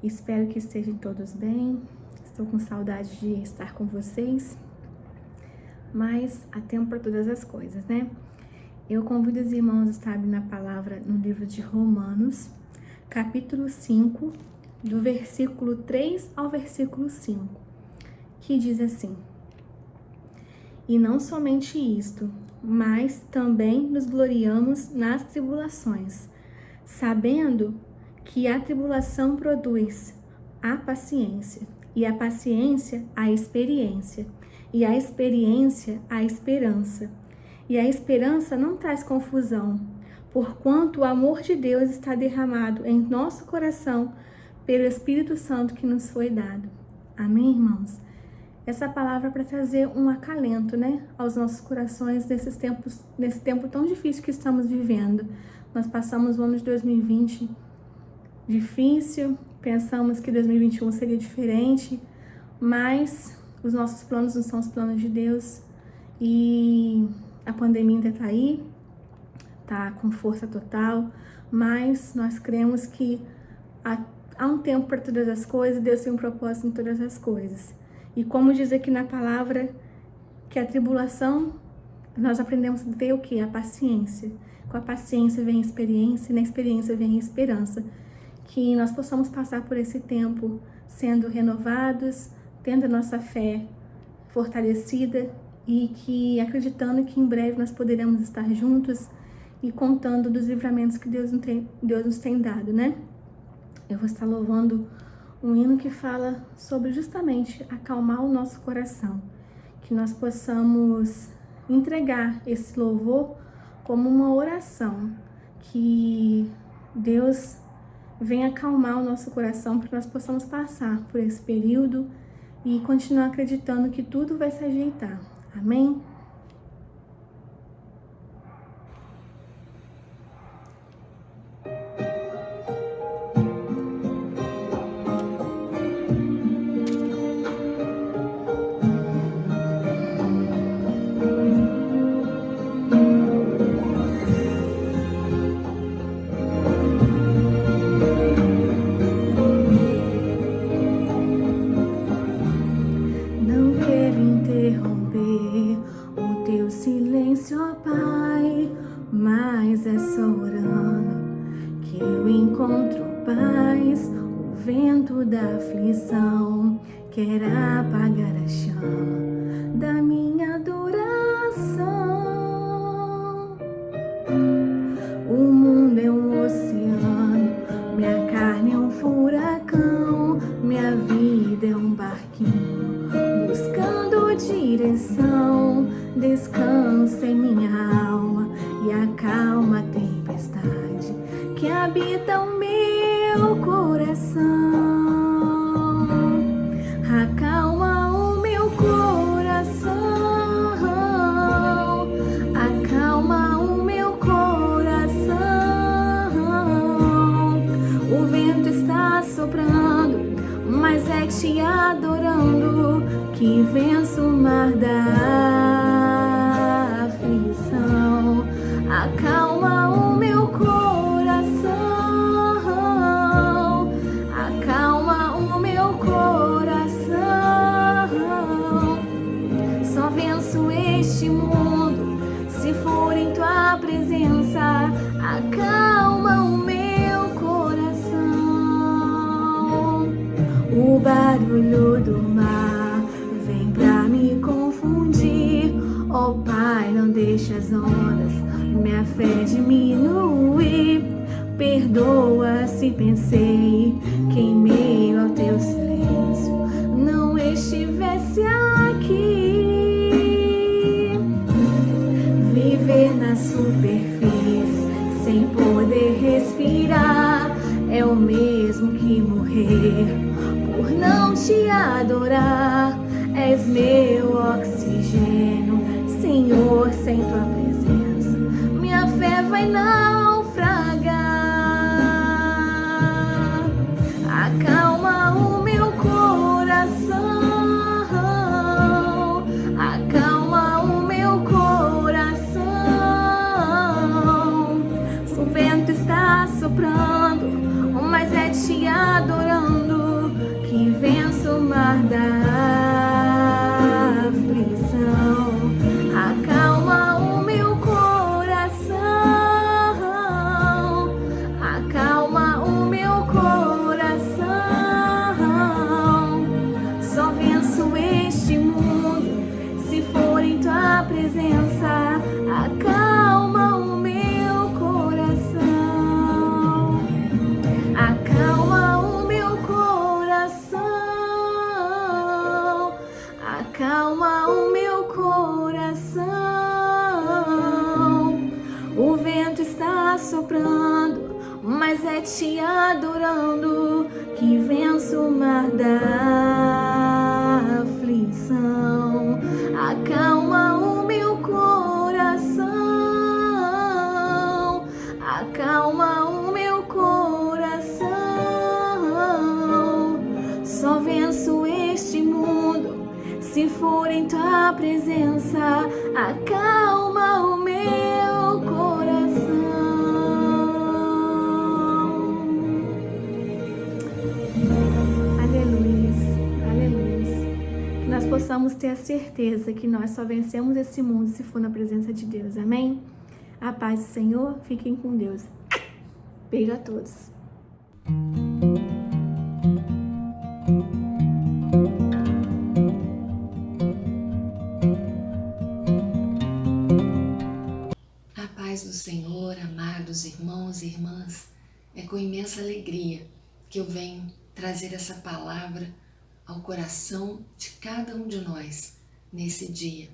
Espero que estejam todos bem. Estou com saudade de estar com vocês, mas há tempo para todas as coisas, né? Eu convido os irmãos a estarem na palavra no livro de Romanos, capítulo 5, do versículo 3 ao versículo 5, que diz assim: E não somente isto, mas também nos gloriamos nas tribulações, sabendo que a tribulação produz a paciência, e a paciência a experiência, e a experiência a esperança. E a esperança não traz confusão, porquanto o amor de Deus está derramado em nosso coração pelo Espírito Santo que nos foi dado. Amém, irmãos? Essa palavra é para trazer um acalento, né, aos nossos corações nesse tempo tão difícil que estamos vivendo. Nós passamos o ano de 2020 difícil, pensamos que 2021 seria diferente, mas os nossos planos não são os planos de Deus e a pandemia ainda está aí, tá com força total, mas nós cremos que há um tempo para todas as coisas, Deus tem um propósito em todas as coisas. E como diz aqui na palavra, que a tribulação, nós aprendemos a ter o quê? A paciência. Com a paciência vem a experiência, e na experiência vem a esperança. Que nós possamos passar por esse tempo sendo renovados, tendo a nossa fé fortalecida e que acreditando que em breve nós poderemos estar juntos e contando dos livramentos que Deus nos tem dado, né? Eu vou estar louvando um hino que fala sobre justamente acalmar o nosso coração, que nós possamos entregar esse louvor como uma oração, que Deus venha acalmar o nosso coração para que nós possamos passar por esse período e continuar acreditando que tudo vai se ajeitar. Amém? Mas é só orando que eu encontro paz. O vento da aflição quer apagar a chama da minha adoração. O mundo é um oceano, minha carne é um furacão, minha vida é um barquinho buscando direção. Descansa em minha alma e acalma a tempestade que habita o meu coração. Acalma o meu coração, acalma o meu coração. O vento está soprando, mas é te adorando que venço o mar da aflição. Acalma o meu coração, acalma o meu coração. Só venço este mundo se for em tua presença. Acalma o meu coração. O barulho do mar vem pra me confundir. Ó Pai, não deixa as ondas minha fé diminuir. Perdoa se pensei que em meio ao teu silêncio não estivesse aqui. Viver na superfície sem poder respirar é o mesmo que morrer por não te adorar. És meu oxigênio, Senhor, sem tua presença minha fé vai naufragar. Acalma o meu coração, acalma o meu coração. O vento está soprando, mas é te adorando acalma o meu coração. O vento está soprando, mas é te adorando que venço o mar da aflição. Acalma o meu coração, acalma o meu coração. Só venço este mundo se for em tua presença. Acalma o meu coração. Aleluia, aleluia. Que nós possamos ter a certeza que nós só vencemos esse mundo se for na presença de Deus. Amém? A paz do Senhor, fiquem com Deus. Beijo a todos. A paz do Senhor, amados irmãos e irmãs, é com imensa alegria que eu venho trazer essa palavra ao coração de cada um de nós nesse dia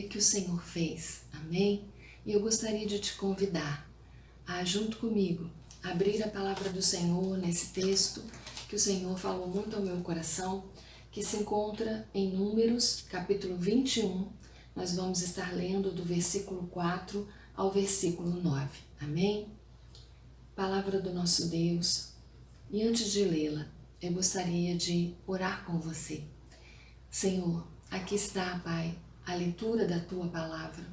que o Senhor fez, amém? E eu gostaria de te convidar a, junto comigo, abrir a palavra do Senhor nesse texto que o Senhor falou muito ao meu coração, que se encontra em Números, capítulo 21, nós vamos estar lendo do versículo 4 ao versículo 9, amém? Palavra do nosso Deus. E antes de lê-la, eu gostaria de orar com você. Senhor, aqui está, Pai, a leitura da Tua Palavra.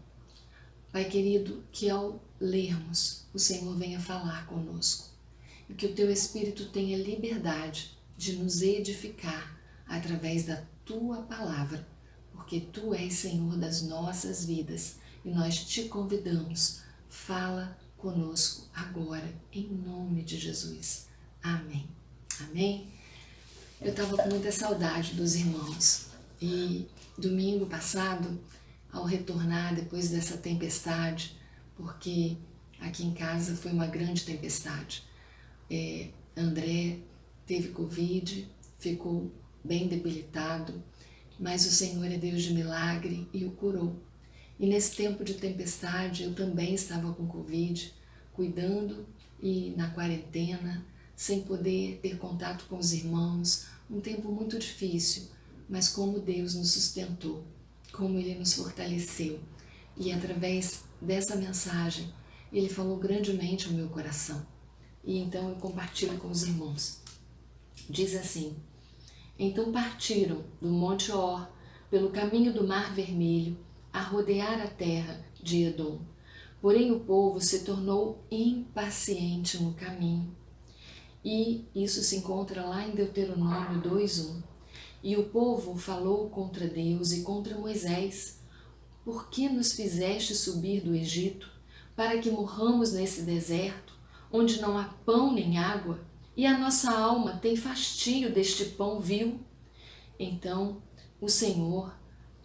Pai querido, que ao lermos, o Senhor venha falar conosco e que o Teu Espírito tenha liberdade de nos edificar através da Tua Palavra, porque Tu és Senhor das nossas vidas e nós te convidamos, fala conosco agora, em nome de Jesus. Amém. Amém? Eu estava com muita saudade dos irmãos e domingo passado, ao retornar depois dessa tempestade, porque aqui em casa foi uma grande tempestade, André teve Covid, ficou bem debilitado, mas o Senhor é Deus de milagre e o curou. E nesse tempo de tempestade eu também estava com Covid, cuidando e na quarentena, sem poder ter contato com os irmãos, um tempo muito difícil, mas como Deus nos sustentou, como Ele nos fortaleceu. E através dessa mensagem, Ele falou grandemente ao meu coração. E então eu compartilho com os irmãos. Diz assim: então partiram do Monte Or, pelo caminho do Mar Vermelho, a rodear a terra de Edom. Porém o povo se tornou impaciente no caminho. E isso se encontra lá em Deuteronômio 2:1. E o povo falou contra Deus e contra Moisés: por que nos fizeste subir do Egito, para que morramos nesse deserto, onde não há pão nem água, e a nossa alma tem fastio deste pão vil? Então o Senhor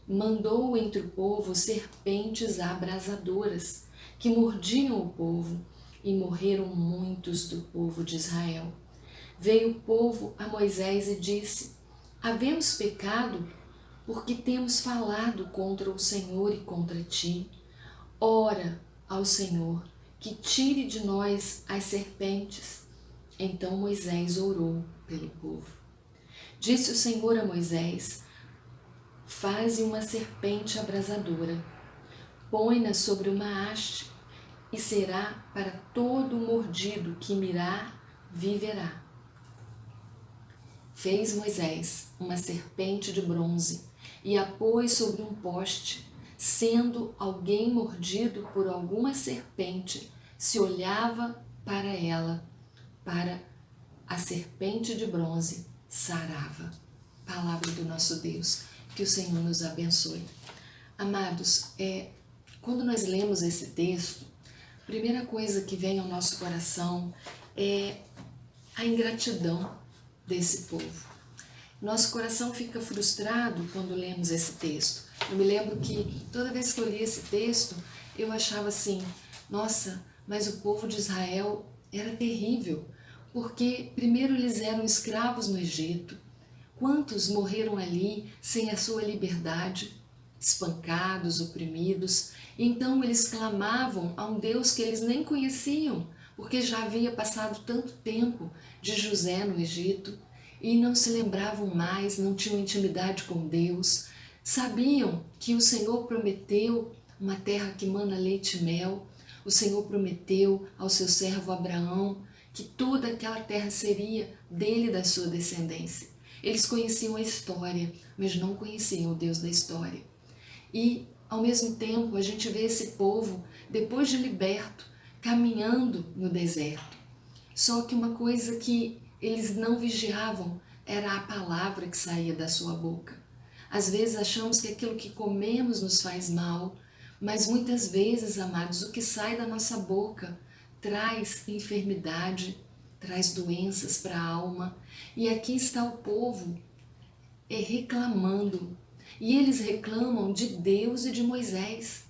mandou entre o povo serpentes abrasadoras, que mordiam o povo, e morreram muitos do povo de Israel. Veio o povo a Moisés e disse: havemos pecado, porque temos falado contra o Senhor e contra ti. Ora ao Senhor, que tire de nós as serpentes. Então Moisés orou pelo povo. Disse o Senhor a Moisés: faze uma serpente abrasadora, põe-na sobre uma haste, e será para todo mordido que mirar, viverá. Fez Moisés uma serpente de bronze e a pôs sobre um poste. Sendo alguém mordido por alguma serpente, se olhava para ela, para a serpente de bronze, sarava. Palavra do nosso Deus, que o Senhor nos abençoe. Amados, quando nós lemos esse texto, a primeira coisa que vem ao nosso coração é a ingratidão desse povo. Nosso coração fica frustrado quando lemos esse texto. Eu me lembro que toda vez que eu li esse texto, eu achava assim: nossa, mas o povo de Israel era terrível, porque primeiro eles eram escravos no Egito, Quantos morreram ali sem a sua liberdade, espancados, oprimidos? Então eles clamavam a um Deus que eles nem conheciam, porque já havia passado tanto tempo de José no Egito e não se lembravam mais, não tinham intimidade com Deus. Sabiam que o Senhor prometeu uma terra que mana leite e mel. O Senhor prometeu ao seu servo Abraão que toda aquela terra seria dele e da sua descendência. Eles conheciam a história, mas não conheciam o Deus da história. E, ao mesmo tempo, a gente vê esse povo, depois de liberto, caminhando no deserto. Só que uma coisa que eles não vigiavam era a palavra que saía da sua boca. Às vezes achamos que aquilo que comemos nos faz mal, mas muitas vezes, amados, o que sai da nossa boca traz enfermidade, traz doenças para a alma. E aqui está o povo reclamando. E eles reclamam de Deus e de Moisés,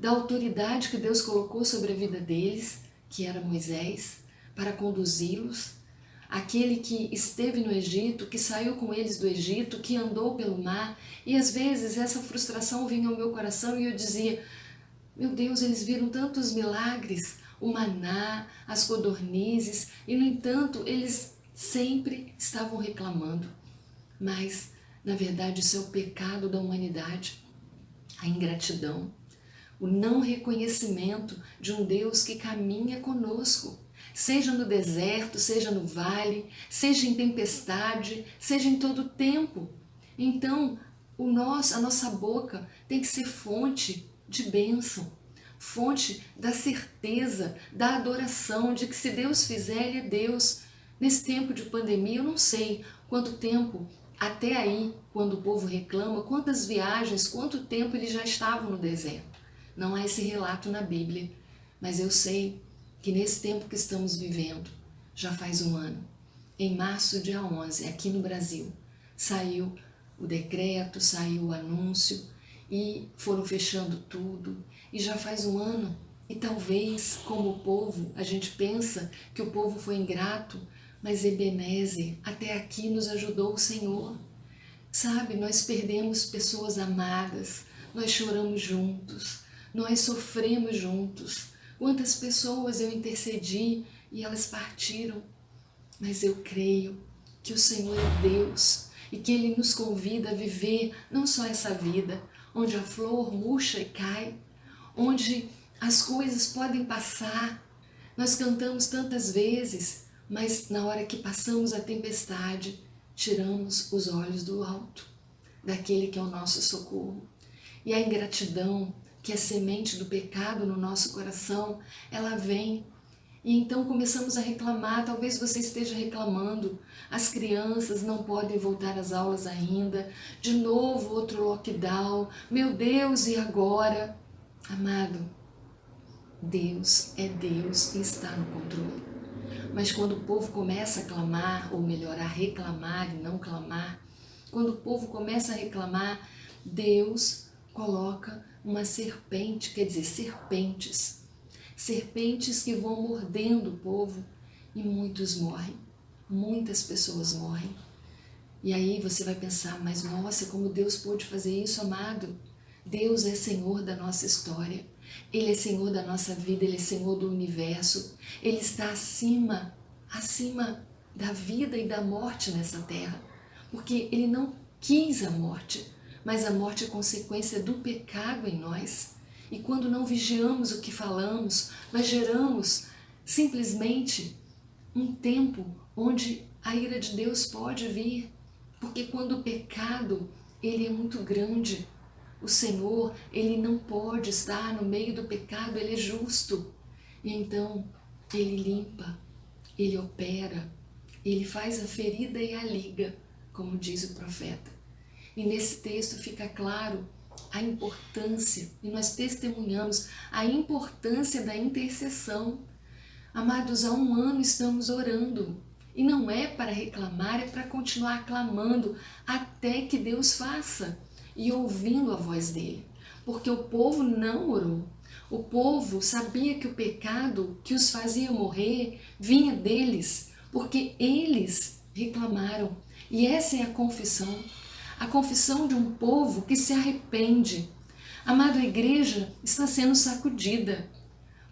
da autoridade que Deus colocou sobre a vida deles, que era Moisés, para conduzi-los. Aquele que esteve no Egito, que saiu com eles do Egito, que andou pelo mar. E às vezes essa frustração vinha ao meu coração e eu dizia: meu Deus, eles viram tantos milagres, o maná, as codornizes, e no entanto eles sempre estavam reclamando. Mas, na verdade, isso é o pecado da humanidade, a ingratidão, o não reconhecimento de um Deus que caminha conosco, seja no deserto, seja no vale, seja em tempestade, seja em todo tempo. Então, a nossa boca tem que ser fonte de bênção, fonte da certeza, da adoração, de que se Deus fizer, Ele é Deus. Nesse tempo de pandemia, eu não sei quanto tempo, até aí, quando o povo reclama, quantas viagens, quanto tempo eles já estavam no deserto. Não há esse relato na Bíblia, mas eu sei que nesse tempo que estamos vivendo, já faz um ano, em março, dia 11, aqui no Brasil, saiu o decreto, saiu o anúncio e foram fechando tudo, e já faz um ano. E talvez, como o povo, a gente pensa que o povo foi ingrato, mas Ebenezer, até aqui nos ajudou o Senhor. Sabe, nós perdemos pessoas amadas, nós choramos juntos, nós sofremos juntos. Quantas pessoas eu intercedi e elas partiram, mas eu creio que o Senhor é Deus e que Ele nos convida a viver não só essa vida, onde a flor murcha e cai, onde as coisas podem passar. Nós cantamos tantas vezes, mas na hora que passamos a tempestade, tiramos os olhos do alto, daquele que é o nosso socorro. E a ingratidão, que é semente do pecado no nosso coração, ela vem. E então começamos a reclamar. Talvez você esteja reclamando, as crianças não podem voltar às aulas ainda, de novo outro lockdown, meu Deus, e agora? Amado, Deus é Deus e está no controle. Mas quando o povo começa a clamar, ou melhor, a reclamar e não clamar, quando o povo começa a reclamar, Deus coloca uma serpente, quer dizer, serpentes que vão mordendo o povo e muitos morrem, muitas pessoas morrem. E aí você vai pensar, mas nossa, como Deus pôde fazer isso, amado? Deus é Senhor da nossa história, Ele é Senhor da nossa vida, Ele é Senhor do universo, Ele está acima da vida e da morte nessa terra, porque Ele não quis a morte, mas a morte é consequência do pecado em nós. E quando não vigiamos o que falamos, nós geramos simplesmente um tempo onde a ira de Deus pode vir, porque quando o pecado ele é muito grande, o Senhor ele não pode estar no meio do pecado, Ele é justo. E então Ele limpa, Ele opera, Ele faz a ferida e a liga, como diz o profeta. E nesse texto fica claro a importância, e nós testemunhamos a importância da intercessão. Amados, há um ano estamos orando, e não é para reclamar, é para continuar clamando até que Deus faça, e ouvindo a voz dele, porque o povo não orou. O povo sabia que o pecado que os fazia morrer vinha deles, porque eles reclamaram, E essa é a confissão de um povo que se arrepende. Amada igreja, está sendo sacudida.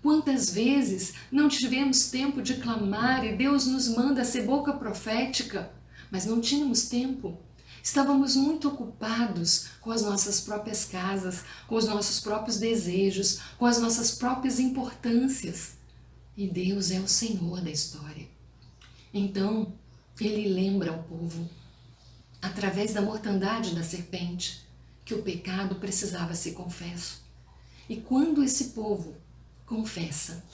Quantas vezes não tivemos tempo de clamar e Deus nos manda ser boca profética, mas não tínhamos tempo. Estávamos muito ocupados com as nossas próprias casas, com os nossos próprios desejos, com as nossas próprias importâncias. E Deus é o Senhor da história. Então, Ele lembra ao povo, através da mortandade da serpente, que o pecado precisava ser confesso. E quando esse povo confessa,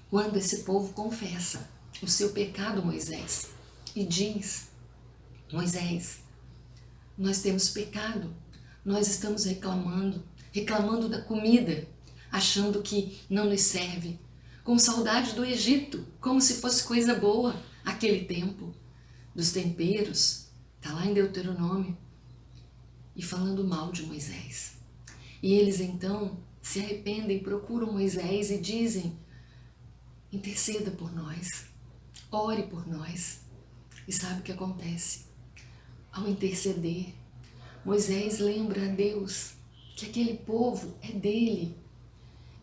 quando esse povo confessa o seu pecado, Moisés, e diz: Moisés, nós temos pecado, nós estamos reclamando da comida, achando que não nos serve, com saudade do Egito, como se fosse coisa boa aquele tempo, dos temperos, está lá em Deuteronômio, e falando mal de Moisés. E eles então se arrependem, procuram Moisés e dizem: interceda por nós, ore por nós. E sabe o que acontece? Ao interceder, Moisés lembra a Deus que aquele povo é dele,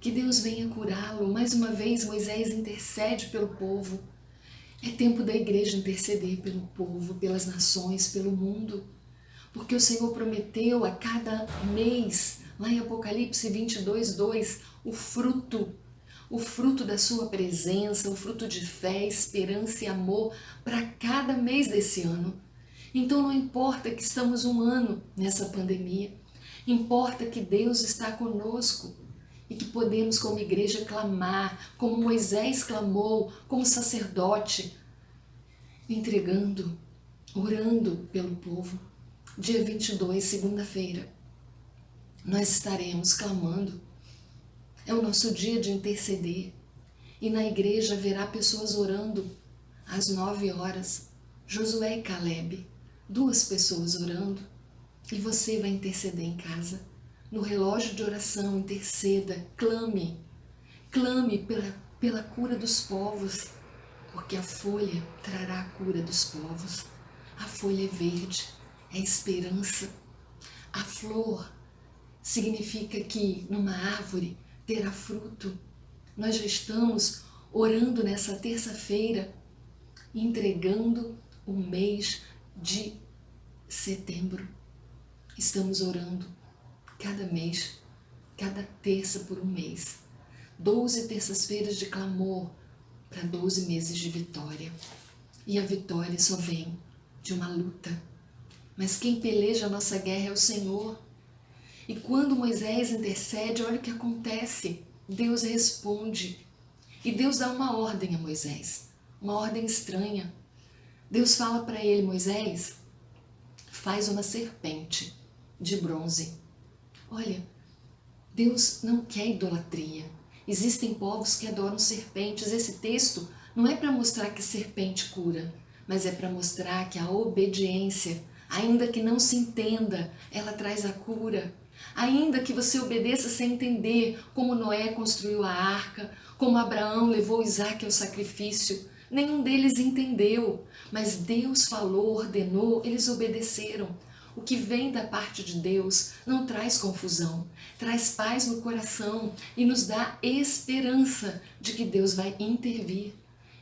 que Deus venha curá-lo. Mais uma vez Moisés intercede pelo povo. É tempo da igreja interceder pelo povo, pelas nações, pelo mundo, porque o Senhor prometeu a cada mês, lá em Apocalipse 22:2, o fruto da sua presença, o fruto de fé, esperança e amor para cada mês desse ano. Então não importa que estamos um ano nessa pandemia, importa que Deus está conosco e que podemos como igreja clamar, como Moisés clamou, como sacerdote, entregando, orando pelo povo. Dia 22, segunda-feira, nós estaremos clamando. É o nosso dia de interceder. E na igreja haverá pessoas orando às 9 horas. Josué e Caleb, 2 pessoas orando. E você vai interceder em casa. No relógio de oração, interceda, clame. Clame pela cura dos povos, porque a folha trará a cura dos povos. A folha é verde, é esperança. A flor significa que numa árvore terá fruto. Nós já estamos orando nessa terça-feira, entregando o mês de setembro. Estamos orando cada mês, cada terça por um mês. 12 terças-feiras de clamor para 12 meses de vitória. E a vitória só vem de uma luta. Mas quem peleja a nossa guerra é o Senhor. E quando Moisés intercede, olha o que acontece. Deus responde. E Deus dá uma ordem a Moisés. Uma ordem estranha. Deus fala para ele: Moisés, faz uma serpente de bronze. Olha, Deus não quer idolatria. Existem povos que adoram serpentes. Esse texto não é para mostrar que serpente cura, mas é para mostrar que a obediência, ainda que não se entenda, ela traz a cura. Ainda que você obedeça sem entender, como Noé construiu a arca, como Abraão levou Isaque ao sacrifício, nenhum deles entendeu, mas Deus falou, ordenou, eles obedeceram. O que vem da parte de Deus não traz confusão, traz paz no coração e nos dá esperança de que Deus vai intervir.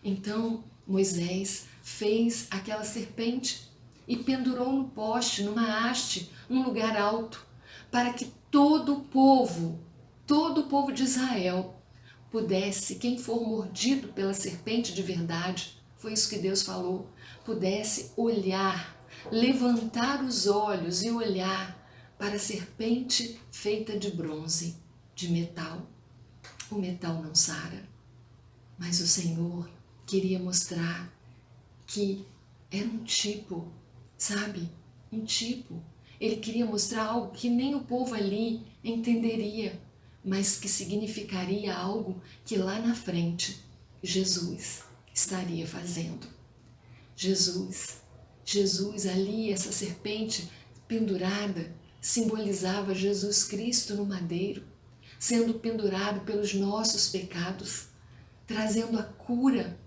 Então Moisés fez aquela serpente e pendurou no poste, numa haste, num lugar alto, para que todo o povo de Israel pudesse, quem for mordido pela serpente de verdade, foi isso que Deus falou, pudesse olhar, levantar os olhos e olhar para a serpente feita de bronze, de metal. O metal não sara, mas o Senhor queria mostrar que era um tipo, sabe? Um tipo. Ele queria mostrar algo que nem o povo ali entenderia, mas que significaria algo que lá na frente Jesus estaria fazendo. Jesus ali, essa serpente pendurada, simbolizava Jesus Cristo no madeiro, sendo pendurado pelos nossos pecados, trazendo a cura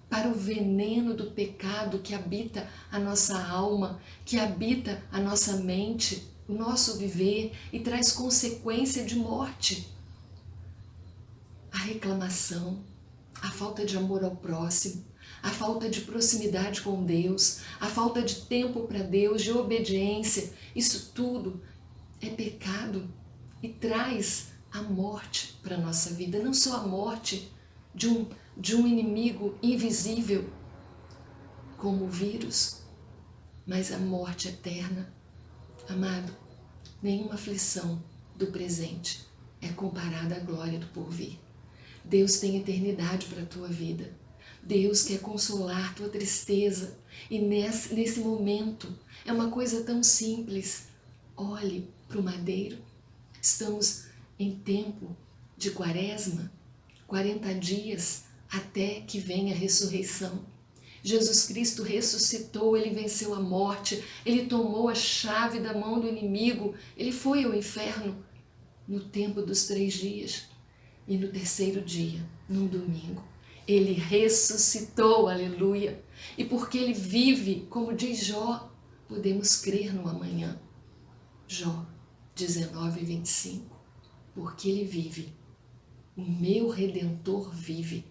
para o veneno do pecado que habita a nossa alma, que habita a nossa mente, o nosso viver e traz consequência de morte. A reclamação, a falta de amor ao próximo, a falta de proximidade com Deus, a falta de tempo para Deus, de obediência, isso tudo é pecado e traz a morte para a nossa vida. Não só a morte de um inimigo invisível, como o vírus, mas a morte eterna. Amado, nenhuma aflição do presente é comparada à glória do porvir. Deus tem eternidade para a tua vida. Deus quer consolar tua tristeza. E nesse momento, é uma coisa tão simples. Olhe para o madeiro. Estamos em tempo de quaresma, 40 dias até que venha a ressurreição. Jesus Cristo ressuscitou, Ele venceu a morte, Ele tomou a chave da mão do inimigo, Ele foi ao inferno no tempo dos 3 dias. E no terceiro dia, num domingo, Ele ressuscitou, aleluia. E porque Ele vive, como diz Jó, podemos crer no amanhã. Jó 19:25. Porque Ele vive, o meu Redentor vive.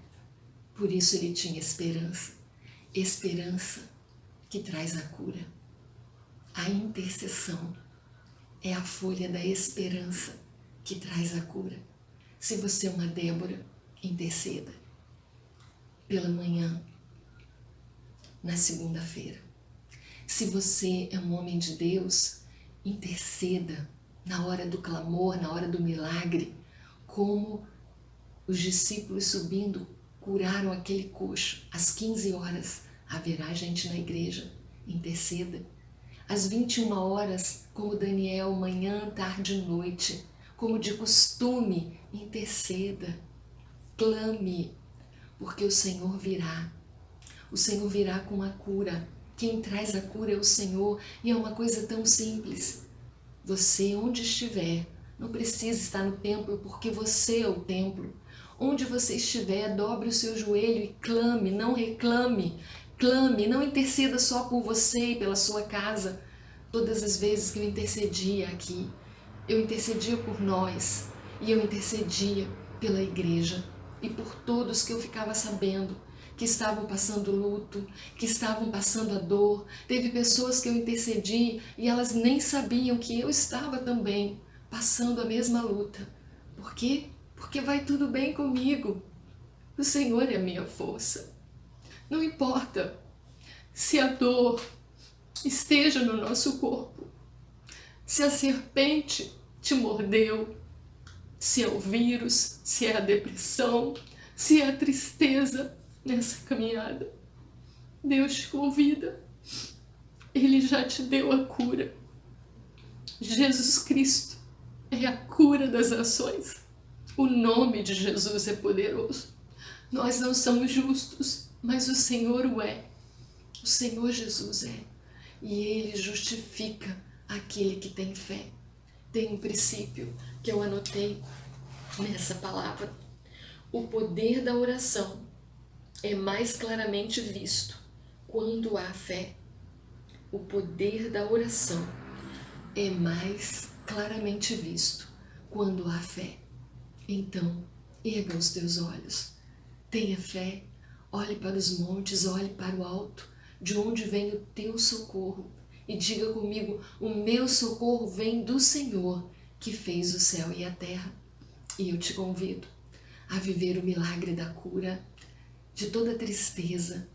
Por isso Ele tinha esperança. Esperança que traz a cura. A intercessão é a folha da esperança que traz a cura. Se você é uma Débora, interceda. Pela manhã, na segunda-feira. Se você é um homem de Deus, interceda na hora do clamor, na hora do milagre, como os discípulos subindo curaram aquele coxo. Às 15 horas haverá gente na igreja, interceda. Às 21 horas, como Daniel, manhã, tarde e noite, como de costume, interceda, clame, porque o Senhor virá. O Senhor virá com a cura. Quem traz a cura é o Senhor, e é uma coisa tão simples. Você, onde estiver, não precisa estar no templo, porque você é o templo. Onde você estiver, dobre o seu joelho e clame, não reclame. Clame, não interceda só por você e pela sua casa. Todas as vezes que eu intercedia aqui, eu intercedia por nós e eu intercedia pela igreja e por todos que eu ficava sabendo que estavam passando luto, que estavam passando a dor. Teve pessoas que eu intercedi e elas nem sabiam que eu estava também passando a mesma luta. Por quê? Porque vai tudo bem comigo. O Senhor é a minha força. Não importa se a dor esteja no nosso corpo, se a serpente te mordeu, se é o vírus, se é a depressão, se é a tristeza nessa caminhada. Deus te convida. Ele já te deu a cura. Jesus Cristo é a cura das nações. O nome de Jesus é poderoso. Nós não somos justos, mas o Senhor o é. O Senhor Jesus é. E Ele justifica aquele que tem fé. Tem um princípio que eu anotei nessa palavra. O poder da oração é mais claramente visto quando há fé. O poder da oração é mais claramente visto quando há fé. Então, erga os teus olhos, tenha fé, olhe para os montes, olhe para o alto, de onde vem o teu socorro, e diga comigo: o meu socorro vem do Senhor, que fez o céu e a terra. E eu te convido a viver o milagre da cura de toda tristeza,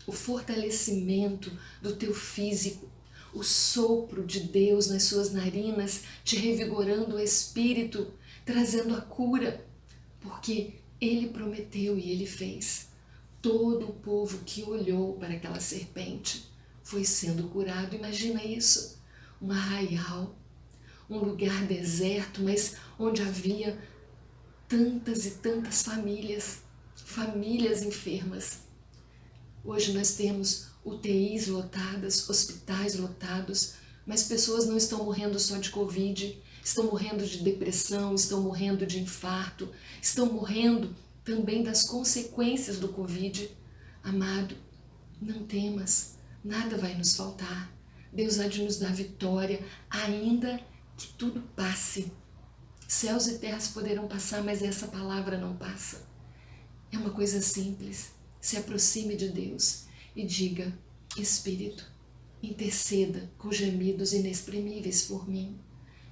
o fortalecimento do teu físico, o sopro de Deus nas suas narinas, te revigorando o espírito, trazendo a cura, porque Ele prometeu e Ele fez. Todo o povo que olhou para aquela serpente foi sendo curado. Imagina isso, um arraial, um lugar deserto, mas onde havia tantas e tantas famílias enfermas. Hoje nós temos UTIs lotadas, hospitais lotados, mas pessoas não estão morrendo só de Covid, estão morrendo de depressão, estão morrendo de infarto, estão morrendo também das consequências do Covid. Amado, não temas, nada vai nos faltar. Deus há de nos dar vitória, ainda que tudo passe. Céus e terras poderão passar, mas essa palavra não passa. É uma coisa simples. Se aproxime de Deus e diga: Espírito, interceda com gemidos inexprimíveis por mim.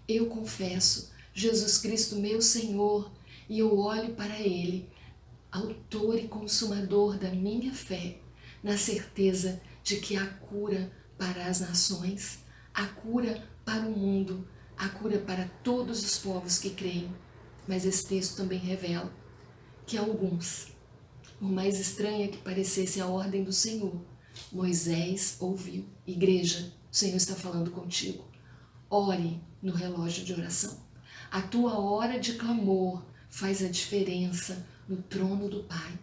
Eu confesso Jesus Cristo meu Senhor e eu olho para Ele, autor e consumador da minha fé, na certeza de que há cura para as nações, há cura para o mundo, há cura para todos os povos que creem. Mas esse texto também revela que alguns, por mais estranha que parecesse a ordem do Senhor, Moisés ouviu. Igreja, o Senhor está falando contigo. Ore no relógio de oração. A tua hora de clamor faz a diferença no trono do Pai.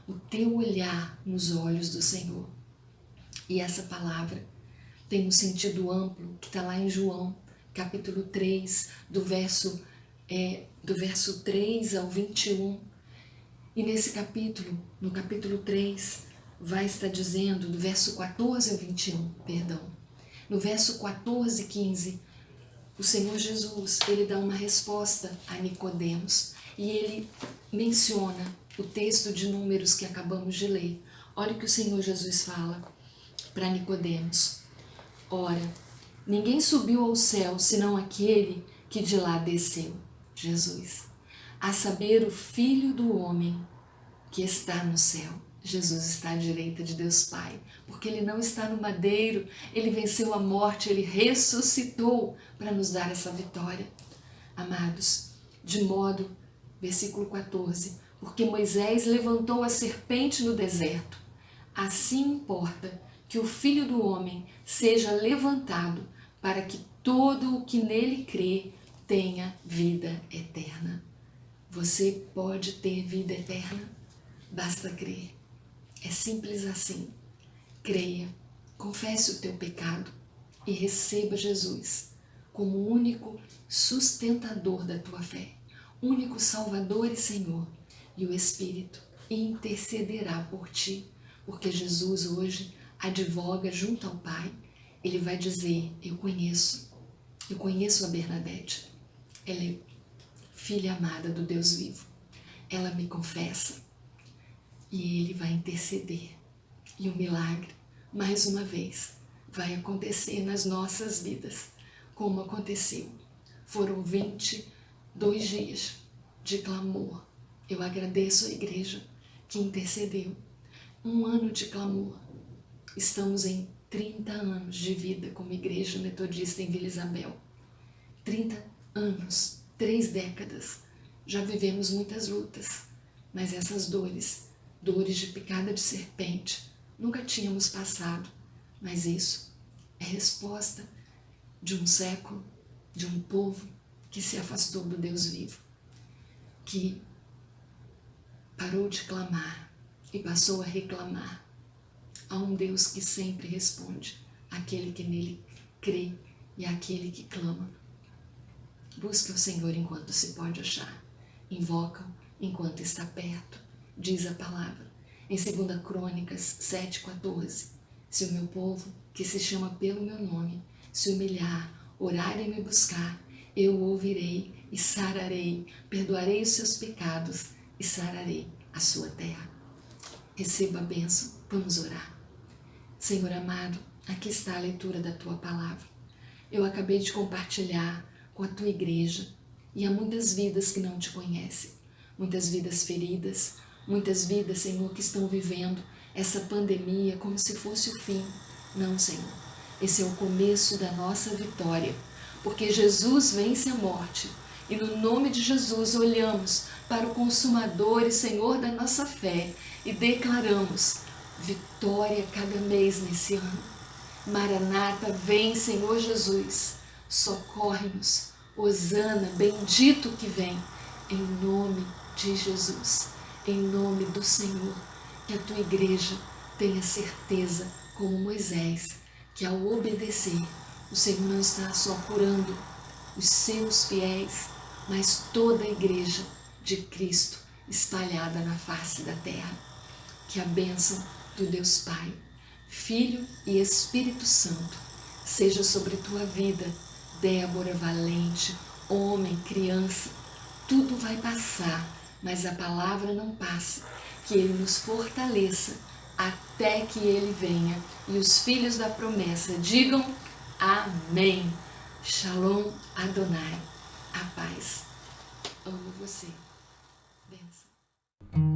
O teu olhar nos olhos do Senhor. E essa palavra tem um sentido amplo que está lá em João, capítulo 3, do verso 3 ao 21. E nesse capítulo, no capítulo 3, vai estar dizendo, do verso 14 ao 21, perdão. No verso 14 e 15, o Senhor Jesus, ele dá uma resposta a Nicodemos e ele menciona o texto de Números que acabamos de ler. Olha o que o Senhor Jesus fala para Nicodemos. Ora, ninguém subiu ao céu senão aquele que de lá desceu, Jesus, a saber, o Filho do Homem que está no céu. Jesus está à direita de Deus Pai, porque Ele não está no madeiro, Ele venceu a morte, Ele ressuscitou para nos dar essa vitória. Amados, de modo, versículo 14, porque Moisés levantou a serpente no deserto, assim importa que o Filho do Homem seja levantado para que todo o que nele crê tenha vida eterna. Você pode ter vida eterna, basta crer. É simples assim. Creia, confesse o teu pecado e receba Jesus como o único sustentador da tua fé, único Salvador e Senhor, e o Espírito intercederá por ti, porque Jesus hoje advoga junto ao Pai. Ele vai dizer: eu conheço a Bernadette, ela é filha amada do Deus vivo, ela me confessa, e Ele vai interceder. E o milagre, mais uma vez, vai acontecer nas nossas vidas, como aconteceu. Foram 22 dias de clamor. Eu agradeço à igreja que intercedeu. 1 ano de clamor. Estamos em 30 anos de vida como igreja metodista em Vila Isabel. 30 anos, 3 décadas. Já vivemos muitas lutas, mas essas dores de picada de serpente, nunca tínhamos passado. Mas isso é resposta de um século, de um povo que se afastou do Deus vivo, que parou de clamar e passou a reclamar. Há um Deus que sempre responde àquele que nele crê e àquele que clama. Busque o Senhor enquanto se pode achar. Invoca-o enquanto está perto. Diz a palavra em 2 Crônicas 7,14. Se o meu povo, que se chama pelo meu nome, se humilhar, orar e me buscar, eu o ouvirei e sararei, perdoarei os seus pecados e sararei a sua terra. Receba a bênção. Vamos orar. Senhor amado, aqui está a leitura da Tua palavra. Eu acabei de compartilhar com a Tua igreja e há muitas vidas que não Te conhecem, muitas vidas feridas, muitas vidas, Senhor, que estão vivendo essa pandemia como se fosse o fim. Não, Senhor, esse é o começo da nossa vitória, porque Jesus vence a morte e no nome de Jesus olhamos para o Consumador e Senhor da nossa fé e declaramos vitória cada mês nesse ano. Maranata, vem, Senhor Jesus, socorre-nos. Hosana, bendito que vem, em nome de Jesus, em nome do Senhor. Que a tua igreja tenha certeza, como Moisés, que ao obedecer, o Senhor não está só curando os seus fiéis, mas toda a igreja de Cristo espalhada na face da terra. Que a bênção do Deus Pai, Filho e Espírito Santo seja sobre tua vida, Débora, valente, homem, criança. Tudo vai passar, mas a palavra não passa. Que Ele nos fortaleça até que Ele venha e os filhos da promessa digam amém. Shalom Adonai. A paz. Amo você. Bênção.